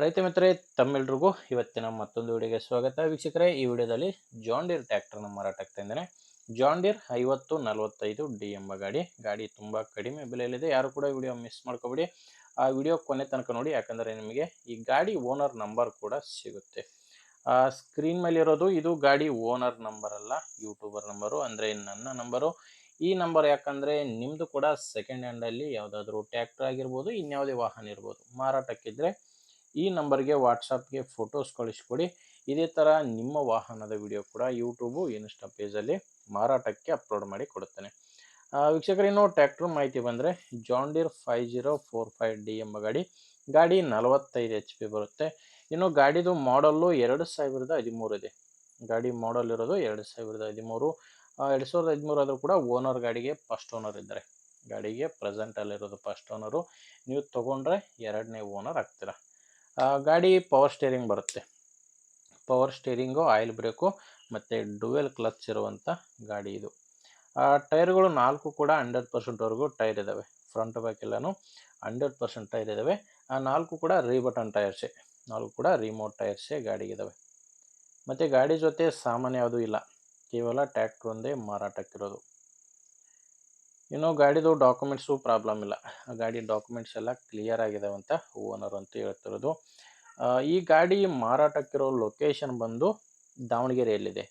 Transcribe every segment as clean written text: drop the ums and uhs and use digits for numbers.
ರೈತ ಮಿತ್ರರೇ, ತಮ್ಮೆಲ್ರಿಗೂ ಇವತ್ತಿನ ಮತ್ತೊಂದು ವಿಡಿಯೋಗೆ ಸ್ವಾಗತ. ವೀಕ್ಷಕರೇ, ಈ ವಿಡಿಯೋದಲ್ಲಿ ಜಾನ್ ಡೀರ್ ಟ್ರ್ಯಾಕ್ಟರ್ನ ಮಾರಾಟಕ್ಕೆ ತಂದೇನೆ. ಜಾನ್ ಡೀರ್ 5045D ಎಂಬ ಗಾಡಿ ತುಂಬ ಕಡಿಮೆ ಬೆಲೆಯಲ್ಲಿದೆ. ಯಾರು ಕೂಡ ವಿಡಿಯೋ ಮಿಸ್ ಮಾಡ್ಕೋಬೇಡಿ, ಆ ವಿಡಿಯೋ ಕೊನೆ ತನಕ ನೋಡಿ, ಯಾಕಂದರೆ ನಿಮಗೆ ಈ ಗಾಡಿ ಓನರ್ ನಂಬರ್ ಕೂಡ ಸಿಗುತ್ತೆ. ಸ್ಕ್ರೀನ್ ಮೇಲೆ ಇರೋದು ಇದು ಗಾಡಿ ಓನರ್ ನಂಬರ್ ಅಲ್ಲ, ಯೂಟ್ಯೂಬರ್ ನಂಬರು, ಅಂದರೆ ನನ್ನ ನಂಬರು. ಈ ನಂಬರ್ ಯಾಕಂದರೆ ನಿಮ್ಮದು ಕೂಡ ಸೆಕೆಂಡ್ ಹ್ಯಾಂಡಲ್ಲಿ ಯಾವುದಾದ್ರೂ ಟ್ರ್ಯಾಕ್ಟರ್ ಆಗಿರ್ಬೋದು, ಇನ್ಯಾವುದೇ ವಾಹನ ಇರ್ಬೋದು, ಮಾರಾಟಕ್ಕಿದ್ರೆ ಈ ನಂಬರ್ಗೆ ವಾಟ್ಸಪ್ಗೆ ಫೋಟೋಸ್ ಕಳಿಸ್ಕೊಡಿ. ಇದೇ ಥರ ನಿಮ್ಮ ವಾಹನದ ವಿಡಿಯೋ ಕೂಡ ಯೂಟ್ಯೂಬು ಇನ್ಸ್ಟಾ ಪೇಜಲ್ಲಿ ಮಾರಾಟಕ್ಕೆ ಅಪ್ಲೋಡ್ ಮಾಡಿ ಕೊಡುತ್ತೇನೆ. ವೀಕ್ಷಕರು, ಇನ್ನು ಟ್ರ್ಯಾಕ್ಟರ್ ಮಾಹಿತಿ ಬಂದರೆ ಜಾನ್ ಡೀರ್ 5045D ಎಂಬ ಗಾಡಿ 45 HP ಬರುತ್ತೆ. ಇನ್ನು ಗಾಡಿದು ಮಾಡಲ್ಲು 2013 ಇದೆ. ಗಾಡಿ ಮಾಡಲ್ ಇರೋದು 2013. 2013 ಆದರೂ ಕೂಡ ಓನರ್ ಗಾಡಿಗೆ ಫಸ್ಟ್ ಓನರ್ ಇದ್ದಾರೆ. ಗಾಡಿಗೆ ಪ್ರೆಸೆಂಟಲ್ಲಿರೋದು ಫಸ್ಟ್ ಓನರು. ನೀವು ತೊಗೊಂಡ್ರೆ ಎರಡನೇ ಓನರ್ ಆಗ್ತೀರಾ. ಗಾಡಿ ಪವರ್ ಸ್ಟೇರಿಂಗ್ ಬರುತ್ತೆ. ಪವರ್ ಸ್ಟೇರಿಂಗು, ಆಯಿಲ್ ಬ್ರೇಕು ಮತ್ತು ಡುವೆಲ್ ಕ್ಲಚ್ ಇರುವಂಥ ಗಾಡಿ ಇದು. ಟೈರ್ಗಳು 4 ಕೂಡ 100%ವರೆಗೂ ಟೈರ್ ಇದ್ದಾವೆ. ಫ್ರಂಟ್ ಬ್ಯಾಕ್ ಎಲ್ಲನೂ 100% ಟೈರ್ ಇದ್ದಾವೆ. 4 ಕೂಡ ರೀಬಟನ್ ಟೈರ್ಸೇ, 4 ಕೂಡ ರಿಮೋಟ್ ಟೈರ್ಸೇ ಗಾಡಿಗಿದ್ದಾವೆ. ಮತ್ತು ಗಾಡಿ ಜೊತೆ ಸಾಮಾನ್ಯ ಯಾವುದೂ ಇಲ್ಲ, ಕೇವಲ ಟ್ರ್ಯಾಕ್ಟರ್ ಒಂದೇ ಮಾರಾಟಕ್ಕಿರೋದು. ಇನ್ನು ಗಾಡಿದು ಡಾಕ್ಯುಮೆಂಟ್ಸು ಪ್ರಾಬ್ಲಮ್ ಇಲ್ಲ. ಗಾಡಿ ಡಾಕ್ಯುಮೆಂಟ್ಸ್ ಎಲ್ಲ ಕ್ಲಿಯರ್ ಆಗಿದಾವೆ ಅಂತ ಓನರ್ ಅಂತೂ ಹೇಳ್ತಿರೋದು. ಈ ಗಾಡಿ ಮಾರಾಟಕ್ಕಿರೋ ಲೊಕೇಶನ್ ಬಂದು ದಾವಣಗೆರೆಯಲ್ಲಿದೆ.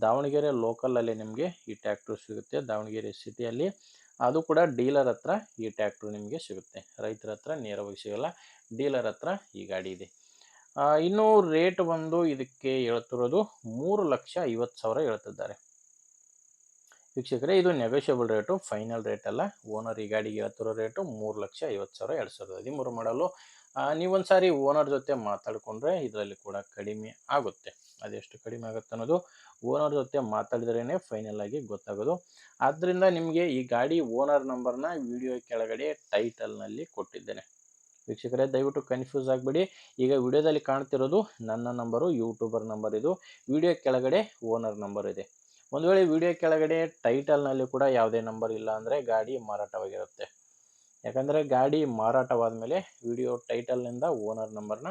ದಾವಣಗೆರೆ ಲೋಕಲಲ್ಲಿ ನಿಮಗೆ ಈ ಟ್ರ್ಯಾಕ್ಟರ್ ಸಿಗುತ್ತೆ. ದಾವಣಗೆರೆ ಸಿಟಿಯಲ್ಲಿ, ಅದು ಕೂಡ ಡೀಲರ್ ಹತ್ರ ಈ ಟ್ರ್ಯಾಕ್ಟರ್ ನಿಮಗೆ ಸಿಗುತ್ತೆ. ರೈತರ ಹತ್ರ ನೇರವಾಗಿ ಸಿಗಲ್ಲ, ಡೀಲರ್ ಹತ್ರ ಈ ಗಾಡಿ ಇದೆ. ಇನ್ನು ರೇಟ್ ಬಂದು ಇದಕ್ಕೆ ಹೇಳ್ತಿರೋದು 3,50,000 ಹೇಳ್ತಿದ್ದಾರೆ. ವೀಕ್ಷಕರೇ, ಇದು ನೆಗೋಷಿಯಬಲ್ ರೇಟು, ಫೈನಲ್ ರೇಟ್ ಅಲ್ಲ. ಓನರ್ ಈ ಗಾಡಿಗೆ ಹೇಳ್ತಿರೋ ರೇಟು 3,50,000, 2013 ಮಾಡಲು. ನೀವೊಂದು ಸಾರಿ ಓನರ್ ಜೊತೆ ಮಾತಾಡಿಕೊಂಡ್ರೆ ಇದರಲ್ಲಿ ಕೂಡ ಕಡಿಮೆ ಆಗುತ್ತೆ. ಅದೆಷ್ಟು ಕಡಿಮೆ ಆಗುತ್ತೆ ಅನ್ನೋದು ಓನರ್ ಜೊತೆ ಮಾತಾಡಿದ್ರೇ ಫೈನಲ್ ಆಗಿ ಗೊತ್ತಾಗೋದು. ಆದ್ದರಿಂದ ನಿಮಗೆ ಈ ಗಾಡಿ ಓನರ್ ನಂಬರ್ನ ವಿಡಿಯೋ ಕೆಳಗಡೆ ಟೈಟಲ್ನಲ್ಲಿ ಕೊಟ್ಟಿದ್ದೇನೆ. ವೀಕ್ಷಕರೇ, ದಯವಿಟ್ಟು ಕನ್ಫ್ಯೂಸ್ ಆಗಬೇಡಿ. ಈಗ ವಿಡಿಯೋದಲ್ಲಿ ಕಾಣ್ತಿರೋದು ನನ್ನ ನಂಬರು, ಯೂಟ್ಯೂಬರ್ ನಂಬರ್. ಇದು ವಿಡಿಯೋ ಕೆಳಗಡೆ ಓನರ್ ನಂಬರ್ ಇದೆ. ಒಂದು ವೇಳೆ ವಿಡಿಯೋ ಕೆಳಗಡೆ ಟೈಟಲ್ನಲ್ಲಿ ಕೂಡ ಯಾವುದೇ ನಂಬರ್ ಇಲ್ಲ ಅಂದರೆ ಗಾಡಿ ಮಾರಾಟವಾಗಿರುತ್ತೆ. ಯಾಕಂದರೆ ಗಾಡಿ ಮಾರಾಟವಾದ ಮೇಲೆ ವಿಡಿಯೋ ಟೈಟಲ್ನಿಂದ ಓನರ್ ನಂಬರ್ನ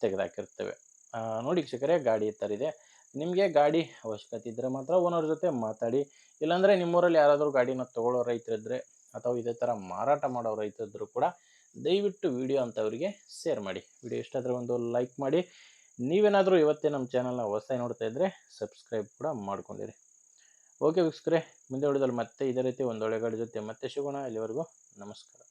ತೆಗೆದಾಕಿರ್ತೇವೆ. ನೋಡಿ ವೀಕ್ಷಕರೇ, ಗಾಡಿ ಈ ಥರ ಇದೆ. ನಿಮಗೆ ಗಾಡಿ ಅವಶ್ಯಕತೆ ಇದ್ದರೆ ಮಾತ್ರ ಓನರ್ ಜೊತೆ ಮಾತಾಡಿ. ಇಲ್ಲಾಂದರೆ ನಿಮ್ಮೂರಲ್ಲಿ ಯಾರಾದರೂ ಗಾಡಿನ ತೊಗೊಳ್ಳೋ ರೈತರಿದ್ದರೆ ಅಥವಾ ಇದೇ ಥರ ಮಾರಾಟ ಮಾಡೋ ರೈತರಿದ್ದರೂ ಕೂಡ ದಯವಿಟ್ಟು ವಿಡಿಯೋ ಅಂಥವರಿಗೆ ಶೇರ್ ಮಾಡಿ. ವಿಡಿಯೋ ಇಷ್ಟ ಆದರೆ ಒಂದು ಲೈಕ್ ಮಾಡಿ. ನೀವೇನಾದರೂ ಇವತ್ತೇ ನಮ್ಮ ಚಾನಲ್ನ ಹೊಸದಾಗಿ ನೋಡ್ತಾ ಇದ್ದರೆ ಸಬ್ಸ್ಕ್ರೈಬ್ ಕೂಡ ಮಾಡ್ಕೊಂಡಿರಿ. ಓಕೆ ವೀಕ್ಷಕರೇ, ಮುಂದೆ ವಿಡಿಯೋದಲ್ಲಿ ಮತ್ತೆ ಇದೇ ರೀತಿ ಒಂದು ಒಳ್ಳೆ ಗಾಡಿ ಜೊತೆ ಮತ್ತೆ ಸಿಗೋಣ. ಇಲ್ಲಿವರೆಗೂ ನಮಸ್ಕಾರ.